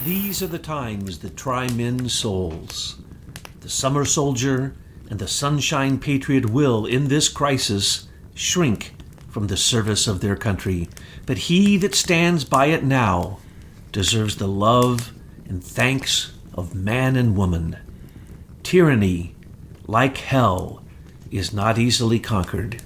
These are the times that try men's souls. The summer soldier and the sunshine patriot will, in this crisis, shrink from the service of their country. But he that stands by it now deserves the love and thanks of man and woman. Tyranny, like hell, is not easily conquered.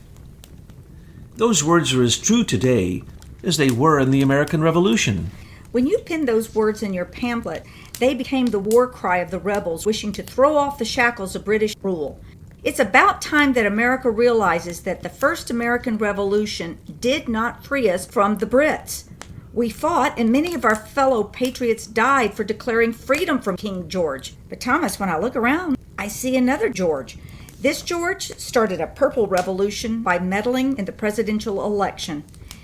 Those words are as true today as they were in the American Revolution. When you penned those words in your pamphlet, they became the war cry of the rebels wishing to throw off the shackles of British rule. It's about time that America realizes that the first American Revolution did not free us from the Brits. We fought, and many of our fellow patriots died for declaring freedom from King George. But Thomas, when I look around, I see another George. This George started a purple revolution by meddling in the presidential election.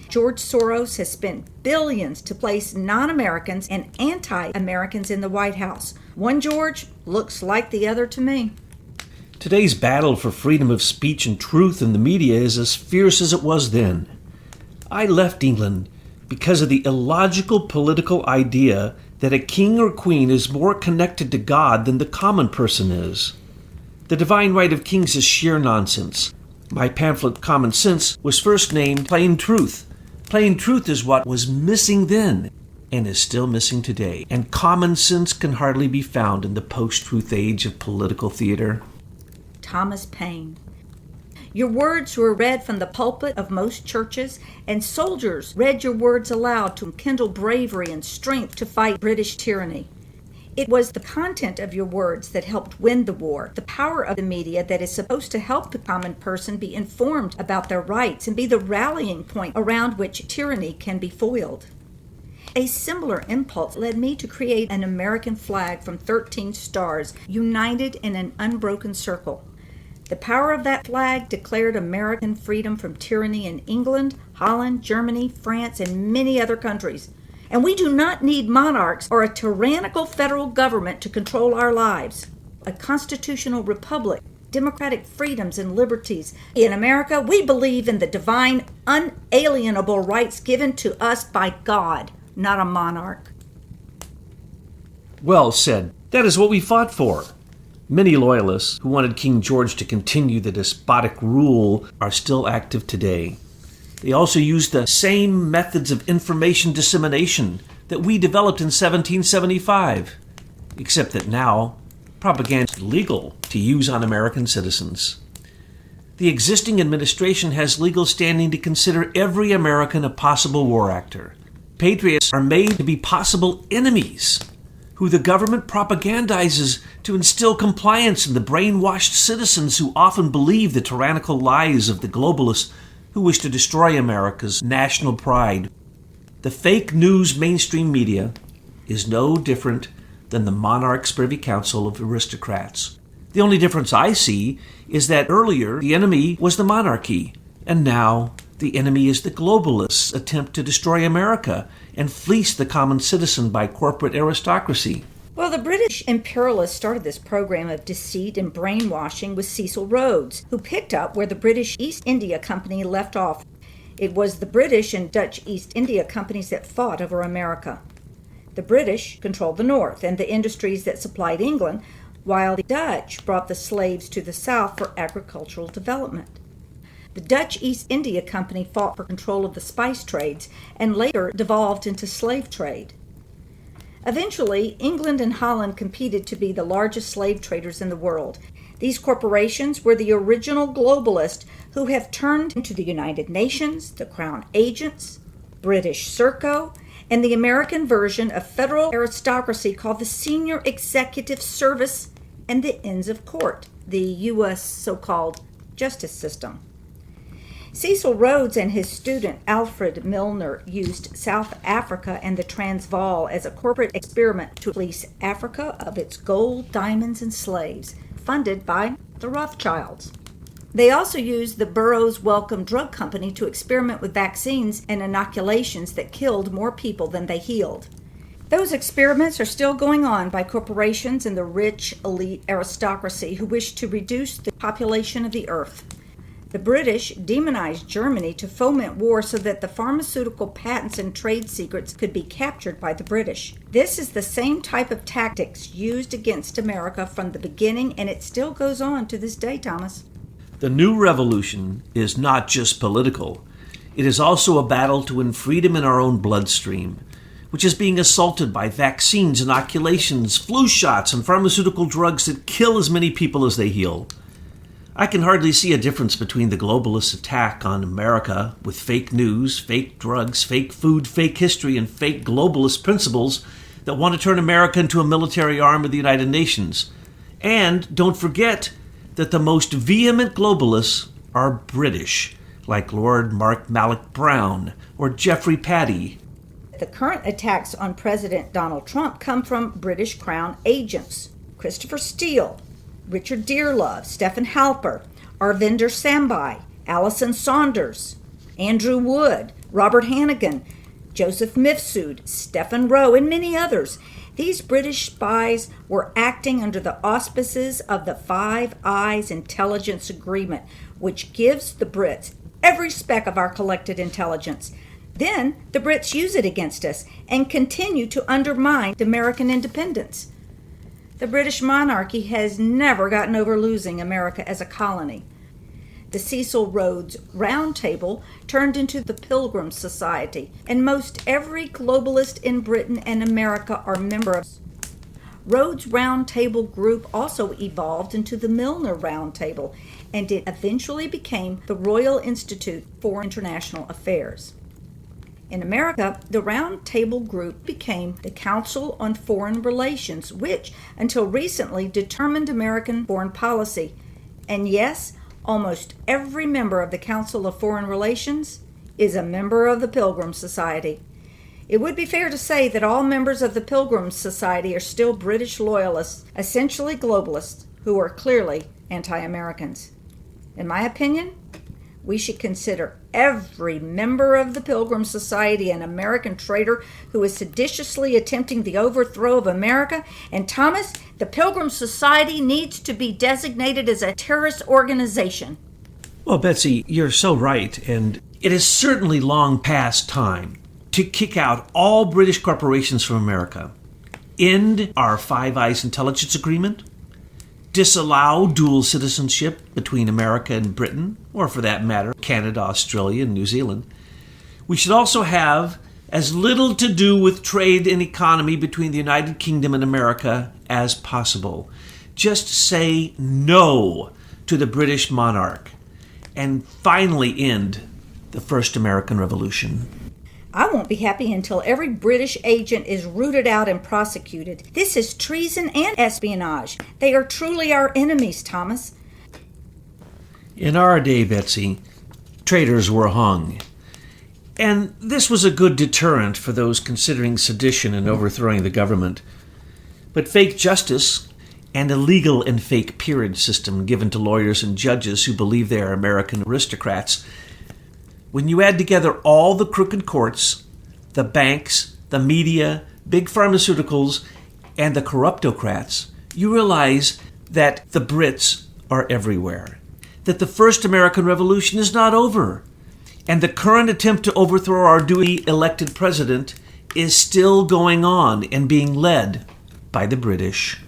George Soros has spent billions to place non-Americans and anti-Americans in the White House. One George looks like the other to me. Today's battle for freedom of speech and truth in the media is as fierce as it was then. I left England because of the illogical political idea that a king or queen is more connected to God than the common person is. The divine right of kings is sheer nonsense. My pamphlet, Common Sense, was first named Plain Truth. Plain truth is what was missing then and is still missing today. And common sense can hardly be found in the post-truth age of political theater. Thomas Paine. Your words were read from the pulpit of most churches, and soldiers read your words aloud to kindle bravery and strength to fight British tyranny. It was the content of your words that helped win the war, the power of the media that is supposed to help the common person be informed about their rights and be the rallying point around which tyranny can be foiled. A similar impulse led me to create an American flag from 13 stars, united in an unbroken circle. The power of that flag declared American freedom from tyranny in England, Holland, Germany, France, and many other countries. And we do not need monarchs or a tyrannical federal government to control our lives. A constitutional republic, democratic freedoms and liberties. In America, we believe in the divine, unalienable rights given to us by God, not a monarch. Well said. That is what we fought for. Many loyalists who wanted King George to continue the despotic rule are still active today. They also used the same methods of information dissemination that we developed in 1775, except that now propaganda is legal to use on American citizens. The existing administration has legal standing to consider every American a possible war actor. Patriots are made to be possible enemies, who the government propagandizes to instill compliance in the brainwashed citizens who often believe the tyrannical lies of the globalists who wish to destroy America's national pride. The fake news mainstream media is no different than the monarch's privy council of aristocrats. The only difference I see is that earlier the enemy was the monarchy, and now the enemy is the globalists' attempt to destroy America and fleece the common citizen by corporate aristocracy. Well, the British imperialists started this program of deceit and brainwashing with Cecil Rhodes, who picked up where the British East India Company left off. It was the British and Dutch East India Companies that fought over America. The British controlled the North and the industries that supplied England, while the Dutch brought the slaves to the South for agricultural development. The Dutch East India Company fought for control of the spice trades and later devolved into slave trade. Eventually, England and Holland competed to be the largest slave traders in the world. These corporations were the original globalists who have turned into the United Nations, the Crown Agents, British Serco, and the American version of federal aristocracy called the Senior Executive Service and the Inns of Court, the U.S. so-called justice system. Cecil Rhodes and his student Alfred Milner used South Africa and the Transvaal as a corporate experiment to fleece Africa of its gold, diamonds, and slaves, funded by the Rothschilds. They also used the Burroughs Wellcome Drug Company to experiment with vaccines and inoculations that killed more people than they healed. Those experiments are still going on by corporations and the rich elite aristocracy who wish to reduce the population of the earth. The British demonized Germany to foment war so that the pharmaceutical patents and trade secrets could be captured by the British. This is the same type of tactics used against America from the beginning, and it still goes on to this day, Thomas. The new revolution is not just political. It is also a battle to win freedom in our own bloodstream, which is being assaulted by vaccines, inoculations, flu shots, and pharmaceutical drugs that kill as many people as they heal. I can hardly see a difference between the globalist attack on America with fake news, fake drugs, fake food, fake history, and fake globalist principles that want to turn America into a military arm of the United Nations. And don't forget that the most vehement globalists are British, like Lord Mark Malloch Brown or Geoffrey Patty. The current attacks on President Donald Trump come from British Crown agents. Christopher Steele, Richard Dearlove, Stephen Halper, Arvinder Sambai, Alison Saunders, Andrew Wood, Robert Hannigan, Joseph Mifsud, Stephen Rowe, and many others. These British spies were acting under the auspices of the Five Eyes Intelligence Agreement, which gives the Brits every speck of our collected intelligence. Then the Brits use it against us and continue to undermine American independence. The British monarchy has never gotten over losing America as a colony. The Cecil Rhodes Round Table turned into the Pilgrim Society, and most every globalist in Britain and America are members. Rhodes Round Table group also evolved into the Milner Round Table, and it eventually became the Royal Institute for International Affairs. In America, the Round Table Group became the Council on Foreign Relations, which, until recently, determined American foreign policy. And yes, almost every member of the Council of Foreign Relations is a member of the Pilgrim Society. It would be fair to say that all members of the Pilgrim Society are still British loyalists, essentially globalists, who are clearly anti-Americans. In my opinion, we should consider every member of the Pilgrim Society an American traitor who is seditiously attempting the overthrow of America. And Thomas, the Pilgrim Society needs to be designated as a terrorist organization. Well, Betsy, you're so right, and it is certainly long past time to kick out all British corporations from America, end our Five Eyes Intelligence Agreement, disallow dual citizenship between America and Britain, or for that matter, Canada, Australia, and New Zealand. We should also have as little to do with trade and economy between the United Kingdom and America as possible. Just say no to the British monarch and finally end the first American Revolution. I won't be happy until every British agent is rooted out and prosecuted. This is treason and espionage. They are truly our enemies, Thomas. In our day, Betsy, traitors were hung. And this was a good deterrent for those considering sedition and overthrowing the government. But fake justice and a legal and fake peerage system given to lawyers and judges who believe they are American aristocrats, when you add together all the crooked courts, the banks, the media, big pharmaceuticals, and the corruptocrats, you realize that the Brits are everywhere, that the first American Revolution is not over, and the current attempt to overthrow our duly elected president is still going on and being led by the British.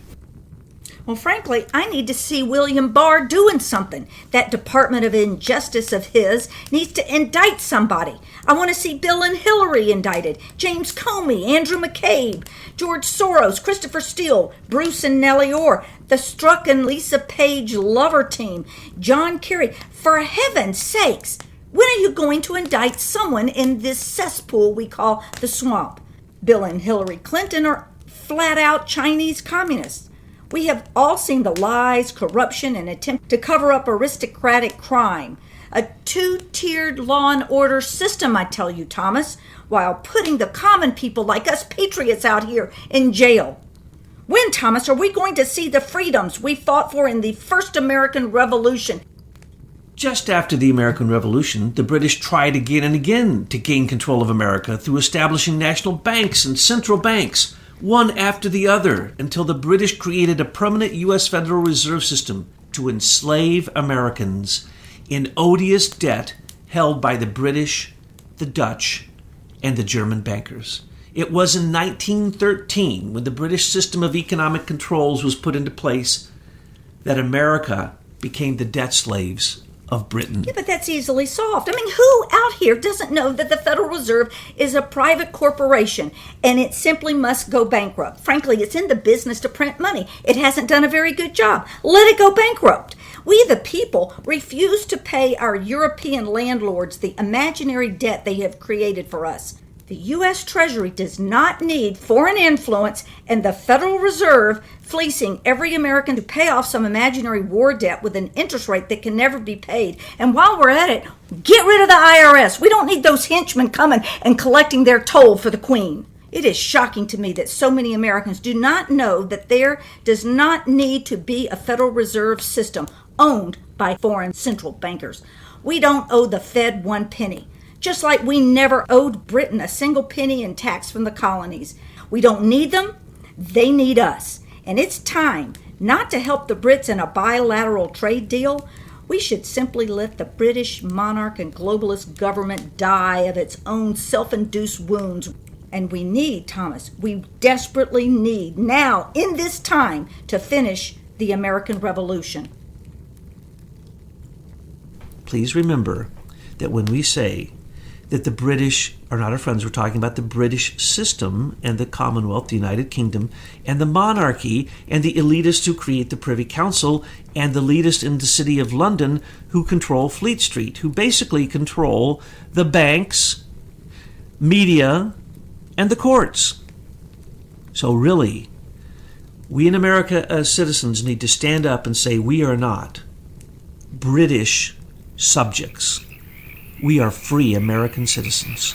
Well, frankly, I need to see William Barr doing something. That Department of Injustice of his needs to indict somebody. I want to see Bill and Hillary indicted, James Comey, Andrew McCabe, George Soros, Christopher Steele, Bruce and Nellie Orr, the Strzok and Lisa Page lover team, John Kerry. For heaven's sakes, when are you going to indict someone in this cesspool we call the swamp? Bill and Hillary Clinton are flat-out Chinese communists. We have all seen the lies, corruption, and attempt to cover up aristocratic crime. A two-tiered law and order system, I tell you, Thomas, while putting the common people like us patriots out here in jail. When, Thomas, are we going to see the freedoms we fought for in the first American Revolution? Just after the American Revolution, the British tried again and again to gain control of America through establishing national banks and central banks, one after the other, until the British created a permanent U.S. Federal Reserve System to enslave Americans in odious debt held by the British, the Dutch, and the German bankers. It was in 1913, when the British system of economic controls was put into place, that America became the debt slaves of Britain. Yeah, but that's easily solved. I mean, who out here doesn't know that the Federal Reserve is a private corporation and it simply must go bankrupt? Frankly, it's in the business to print money. It hasn't done a very good job. Let it go bankrupt. We, the people, refuse to pay our European landlords the imaginary debt they have created for us. The U.S. Treasury does not need foreign influence and the Federal Reserve fleecing every American to pay off some imaginary war debt with an interest rate that can never be paid. And while we're at it, get rid of the IRS. We don't need those henchmen coming and collecting their toll for the Queen. It is shocking to me that so many Americans do not know that there does not need to be a Federal Reserve system owned by foreign central bankers. We don't owe the Fed one penny. Just like we never owed Britain a single penny in tax from the colonies. We don't need them, they need us. And it's time not to help the Brits in a bilateral trade deal. We should simply let the British monarch and globalist government die of its own self-induced wounds. And we need, Thomas, we desperately need now, in this time, to finish the American Revolution. Please remember that when we say that the British are not our friends, we're talking about the British system and the Commonwealth, the United Kingdom, and the monarchy, and the elitists who create the Privy Council, and the elitists in the City of London who control Fleet Street, who basically control the banks, media, and the courts. So really, we in America as citizens need to stand up and say we are not British subjects. We are free American citizens.